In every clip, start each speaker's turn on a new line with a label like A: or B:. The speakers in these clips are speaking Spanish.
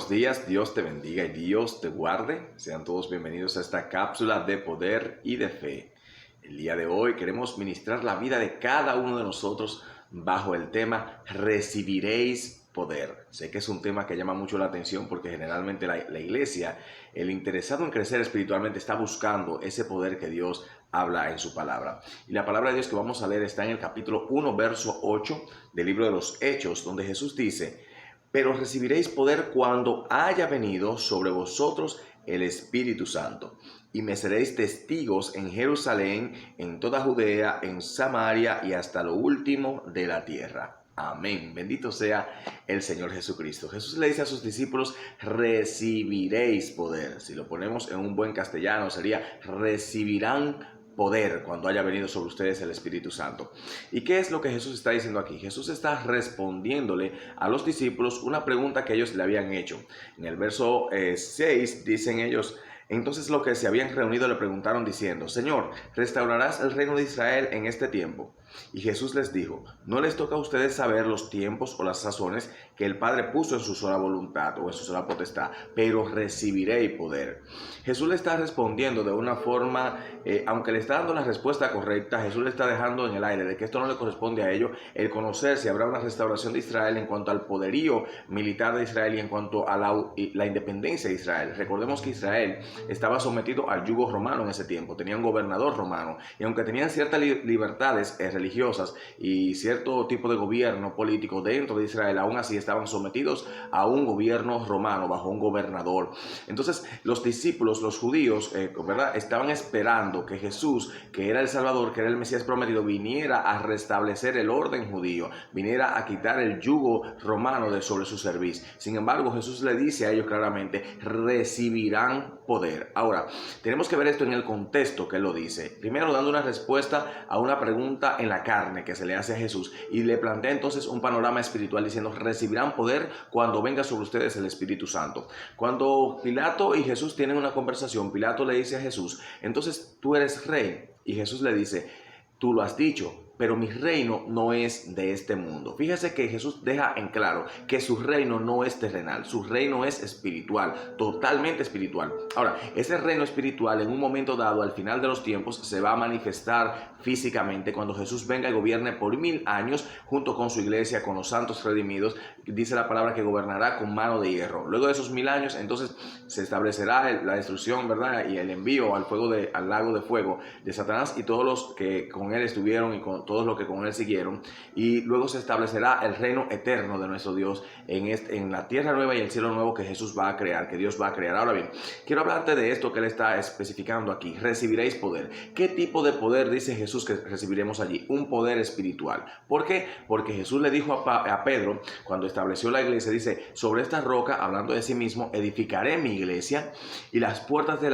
A: buenos días, Dios te bendiga y Dios te guarde. Sean todos bienvenidos a esta cápsula de poder y de fe. El día de hoy queremos ministrar la vida de cada uno de nosotros bajo el tema recibiréis poder. Sé que es un tema que llama mucho la atención porque generalmente la iglesia, el interesado en crecer espiritualmente, está buscando ese poder que Dios habla en su palabra. Y la palabra de Dios que vamos a leer está en el capítulo 1, verso 8 del libro de los Hechos, donde Jesús dice: pero recibiréis poder cuando haya venido sobre vosotros el Espíritu Santo, y me seréis testigos en Jerusalén, en toda Judea, en Samaria y hasta lo último de la tierra. Amén. Bendito sea el Señor Jesucristo. Jesús le dice a sus discípulos: recibiréis poder. Si lo ponemos en un buen castellano sería: recibirán poder cuando haya venido sobre ustedes el Espíritu Santo. ¿Y qué es lo que Jesús está diciendo aquí? Jesús está respondiéndole a los discípulos una pregunta que ellos le habían hecho. En el verso 6 dicen ellos: entonces los que se habían reunido le preguntaron diciendo: Señor, ¿restaurarás el reino de Israel en este tiempo? Y Jesús les dijo: no les toca a ustedes saber los tiempos o las sazones que el Padre puso en su sola voluntad o en su sola potestad, pero recibiréis poder. Jesús le está respondiendo de una forma, aunque le está dando la respuesta correcta, Jesús le está dejando en el aire de que esto no le corresponde a ellos, el conocer si habrá una restauración de Israel en cuanto al poderío militar de Israel y en cuanto a la independencia de Israel. Recordemos que Israel estaba sometido al yugo romano en ese tiempo, tenía un gobernador romano, y aunque tenían ciertas libertades religiosas y cierto tipo de gobierno político dentro de Israel, aún así estaban sometidos a un gobierno romano bajo un gobernador. Entonces los discípulos, los judíos, ¿verdad?, estaban esperando que Jesús, que era el Salvador, que era el Mesías prometido, viniera a restablecer el orden judío, viniera a quitar el yugo romano de sobre su cerviz. Sin embargo, Jesús le dice a ellos claramente: recibirán poder. Ahora, tenemos que ver esto en el contexto que él lo dice. Primero, dando una respuesta a una pregunta en la carne que se le hace a Jesús, y le plantea entonces un panorama espiritual diciendo: recibirán poder cuando venga sobre ustedes el Espíritu Santo. Cuando Pilato y Jesús tienen una conversación, Pilato le dice a Jesús: entonces tú eres rey. Y Jesús le dice: tú lo has dicho, pero mi reino no es de este mundo. Fíjese que Jesús deja en claro que su reino no es terrenal, su reino es espiritual, totalmente espiritual. Ahora, ese reino espiritual en un momento dado, al final de los tiempos, se va a manifestar físicamente cuando Jesús venga y gobierne por 1000 años junto con su iglesia, con los santos redimidos. Dice la palabra que gobernará con mano de hierro. Luego de esos 1000 años, entonces se establecerá la destrucción, ¿verdad?, y el envío al lago de fuego de Satanás y todos los que con él estuvieron y con todos los que con él siguieron, y luego se establecerá el reino eterno de nuestro Dios en la tierra nueva y el cielo nuevo que Jesús va a crear, que Dios va a crear. Ahora bien, quiero hablarte de esto que él está especificando aquí: recibiréis poder. ¿Qué tipo de poder dice Jesús que recibiremos allí? Un poder espiritual. ¿Por qué? Porque Jesús le dijo a Pedro, cuando estableció la iglesia, dice: sobre esta roca, hablando de sí mismo, edificaré mi iglesia, y las puertas del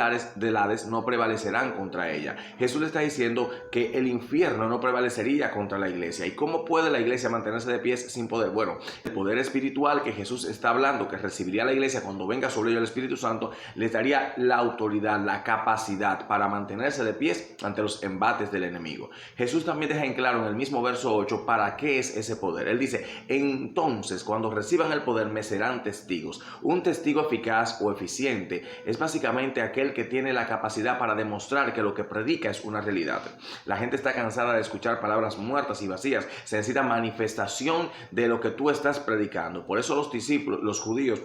A: Hades no prevalecerán contra ella. Jesús le está diciendo que el infierno no prevalecería contra la iglesia. ¿Y cómo puede la iglesia mantenerse de pies sin poder? Bueno, el poder espiritual que Jesús está hablando, que recibiría la iglesia cuando venga sobre ella el Espíritu Santo, les daría la autoridad, la capacidad para mantenerse de pies ante los embates del enemigo. Jesús también deja en claro en el mismo verso 8 para qué es ese poder. Él dice: entonces cuando reciban el poder me serán testigos. Un testigo eficaz o eficiente es básicamente aquel que tiene la capacidad para demostrar que lo que predica es una realidad. La gente está cansada de escuchar palabras muertas y vacías. Se necesita manifestación de lo que tú estás predicando. Por eso los judíos,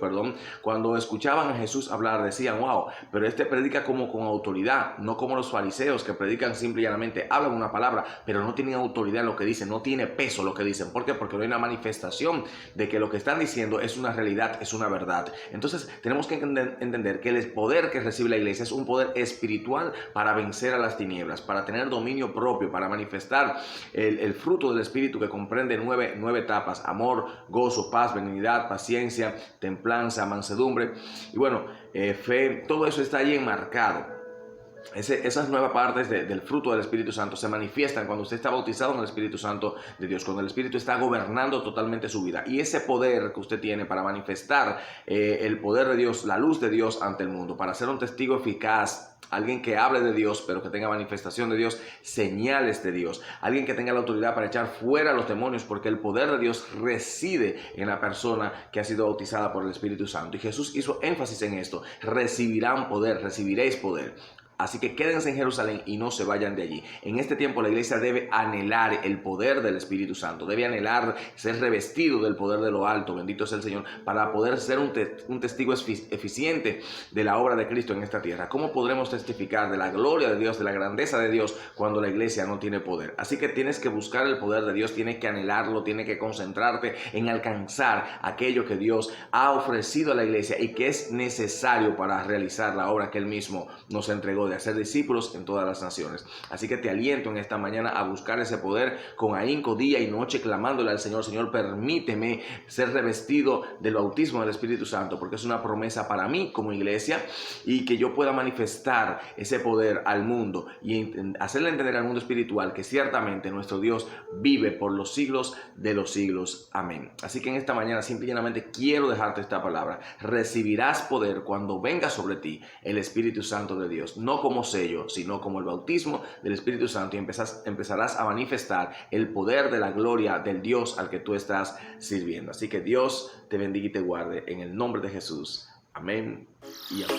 A: cuando escuchaban a Jesús hablar, decían: wow, pero este predica como con autoridad, no como los fariseos que predican simple y llanamente, hablan una palabra, pero no tienen autoridad en lo que dicen, no tiene peso lo que dicen. ¿Por qué? Porque no hay una manifestación de que lo que están diciendo es una realidad, es una verdad. Entonces tenemos que entender que el poder que recibe la iglesia es un poder espiritual para vencer a las tinieblas, para tener dominio propio, para manifestar el fruto del Espíritu, que comprende nueve etapas: amor, gozo, paz, benignidad, paciencia, templanza, mansedumbre y bueno, fe. Todo eso está allí enmarcado. Esas nuevas partes del fruto del Espíritu Santo se manifiestan cuando usted está bautizado en el Espíritu Santo de Dios, cuando el Espíritu está gobernando totalmente su vida. Y ese poder que usted tiene para manifestar el poder de Dios, la luz de Dios ante el mundo, para ser un testigo eficaz alguien que hable de Dios, pero que tenga manifestación de Dios, señales de Dios, alguien que tenga la autoridad para echar fuera a los demonios, porque el poder de Dios reside en la persona que ha sido bautizada por el Espíritu Santo. Y Jesús hizo énfasis en esto: recibirán poder, recibiréis poder. Así que quédense en Jerusalén y no se vayan de allí. En este tiempo la iglesia debe anhelar el poder del Espíritu Santo, debe anhelar ser revestido del poder de lo alto, bendito sea el Señor, para poder ser un testigo eficiente de la obra de Cristo en esta tierra. ¿Cómo podremos testificar de la gloria de Dios, de la grandeza de Dios, cuando la iglesia no tiene poder? Así que tienes que buscar el poder de Dios, tienes que anhelarlo, tienes que concentrarte en alcanzar aquello que Dios ha ofrecido a la iglesia y que es necesario para realizar la obra que Él mismo nos entregó, de hacer discípulos en todas las naciones. Así que te aliento en esta mañana a buscar ese poder con ahínco día y noche, clamándole al Señor: Señor, permíteme ser revestido del bautismo del Espíritu Santo, porque es una promesa para mí como iglesia, y que yo pueda manifestar ese poder al mundo y hacerle entender al mundo espiritual que ciertamente nuestro Dios vive por los siglos de los siglos. Amén. Así que en esta mañana simple y llanamente quiero dejarte esta palabra: recibirás poder cuando venga sobre ti el Espíritu Santo de Dios, no como sello, sino como el bautismo del Espíritu Santo, y empezarás a manifestar el poder de la gloria del Dios al que tú estás sirviendo. Así que Dios te bendiga y te guarde en el nombre de Jesús. Amén y amén.